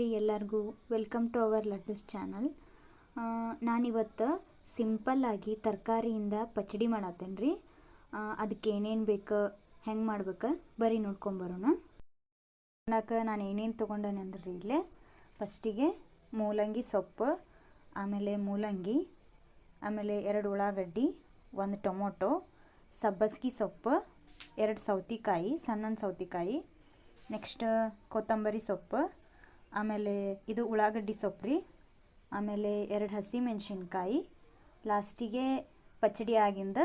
ರೀ ಎಲ್ಲರಿಗೂ welcome to our ಲಟ್ಟೂಸ್ channel. ನಾನಿವತ್ತು ಸಿಂಪಲ್ಲಾಗಿ ತರಕಾರಿಯಿಂದ ಪಚಡಿ ಮಾಡತ್ತೇನೆ ರೀ. ಅದಕ್ಕೆ ಏನೇನು ಬೇಕು, ಹೆಂಗೆ ಮಾಡ್ಬೇಕು ಬರೀ ನೋಡ್ಕೊಂಬರೋಣ. ಮಾಡೋಕೆ ನಾನು ಏನೇನು ತೊಗೊಂಡೇನೆ ಅಂದ್ರೆ ರೀ, ಇಲ್ಲೇ ಫಸ್ಟಿಗೆ ಮೂಲಂಗಿ ಸೊಪ್ಪು, ಆಮೇಲೆ ಮೂಲಂಗಿ, ಆಮೇಲೆ 2 ಉಳ್ಳಾಗಡ್ಡಿ, 1 ಟೊಮೊಟೊ, ಸಬ್ಬಸ್ಗೆ ಸೊಪ್ಪು, 2 ಸೌತೆಕಾಯಿ, ಸಣ್ಣ ಸೌತೆಕಾಯಿ, ನೆಕ್ಸ್ಟ್ ಕೊತ್ತಂಬರಿ ಸೊಪ್ಪು, ಆಮೇಲೆ ಇದು ಉಳ್ಳಾಗಡ್ಡಿ ಸೊಪ್ಪು ರೀ, ಆಮೇಲೆ 2 ಹಸಿಮೆಣಸಿನ್ಕಾಯಿ, ಲಾಸ್ಟಿಗೆ ಪಚಡಿ ಆಗಿಂದ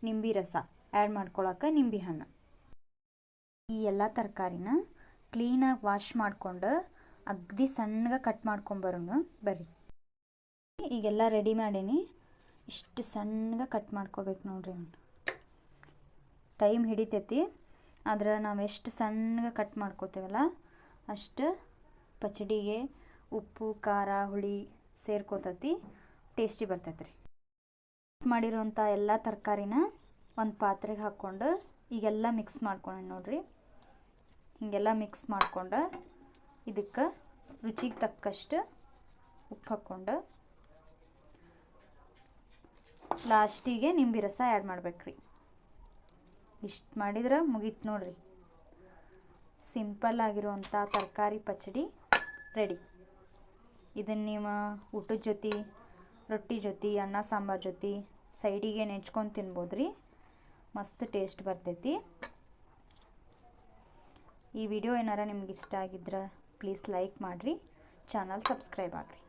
ನಿಂಬೆ ರಸ ಆ್ಯಡ್ ಮಾಡ್ಕೊಳಕ್ಕೆ ನಿಂಬೆ ಹಣ್ಣು. ಈ ಎಲ್ಲ ತರಕಾರಿನ ಕ್ಲೀನಾಗಿ ವಾಶ್ ಮಾಡ್ಕೊಂಡು ಅಗದಿ ಸಣ್ಣಗೆ ಕಟ್ ಮಾಡ್ಕೊಂಬರೋಣ ಬರ್ರಿ. ಈಗೆಲ್ಲ ರೆಡಿ ಮಾಡೀನಿ. ಇಷ್ಟು ಸಣ್ಣಗೆ ಕಟ್ ಮಾಡ್ಕೋಬೇಕು ನೋಡ್ರಿ. ಟೈಮ್ ಹಿಡಿತೈತಿ, ಆದ್ರೆ ನಾವು ಎಷ್ಟು ಸಣ್ಣಗೆ ಕಟ್ ಮಾಡ್ಕೋತೇವಲ್ಲ ಅಷ್ಟು ಪಚಡಿಗೆ ಉಪ್ಪು ಖಾರ ಹುಳಿ ಸೇರ್ಕೋತೈತಿ, ಟೇಸ್ಟಿ ಬರ್ತೈತೆ ರೀ. ಮಾಡಿರೋಂಥ ಎಲ್ಲ ತರಕಾರಿನ ಒಂದು ಪಾತ್ರೆಗೆ ಹಾಕ್ಕೊಂಡು ಈಗೆಲ್ಲ ಮಿಕ್ಸ್ ಮಾಡ್ಕೊಂಡು ನೋಡ್ರಿ. ಹೀಗೆಲ್ಲ ಮಿಕ್ಸ್ ಮಾಡ್ಕೊಂಡು ಇದಕ್ಕೆ ರುಚಿಗೆ ತಕ್ಕಷ್ಟು ಉಪ್ಪು ಹಾಕ್ಕೊಂಡು ಲಾಸ್ಟಿಗೆ ನಿಂಬೆ ರಸ ಆ್ಯಡ್ ಮಾಡ್ಬೇಕ್ರಿ. ಇಷ್ಟು ಮಾಡಿದ್ರೆ ಮುಗೀತು ನೋಡ್ರಿ. ಸಿಂಪಲ್ ಆಗಿರುವಂಥ ತರಕಾರಿ ಪಚಡಿ ರೆಡಿ. ಇದನ್ನು ನೀವು ಊಟದ ಜೊತೆ, ರೊಟ್ಟಿ ಜೊತೆ, ಅನ್ನ ಸಾಂಬಾರು ಜೊತೆ ಸೈಡಿಗೆ ನೆಂಚ್ಕೊಂಡು ತಿನ್ಬೋದು ರೀ. ಮಸ್ತ್ ಟೇಸ್ಟ್ ಬರ್ತೈತಿ. ಈ ವಿಡಿಯೋ ಏನಾರ ನಿಮ್ಗೆ ಇಷ್ಟ ಆಗಿದ್ರೆ ಪ್ಲೀಸ್ ಲೈಕ್ ಮಾಡಿರಿ, ಚಾನಲ್ ಸಬ್ಸ್ಕ್ರೈಬ್ ಆಗಿರಿ.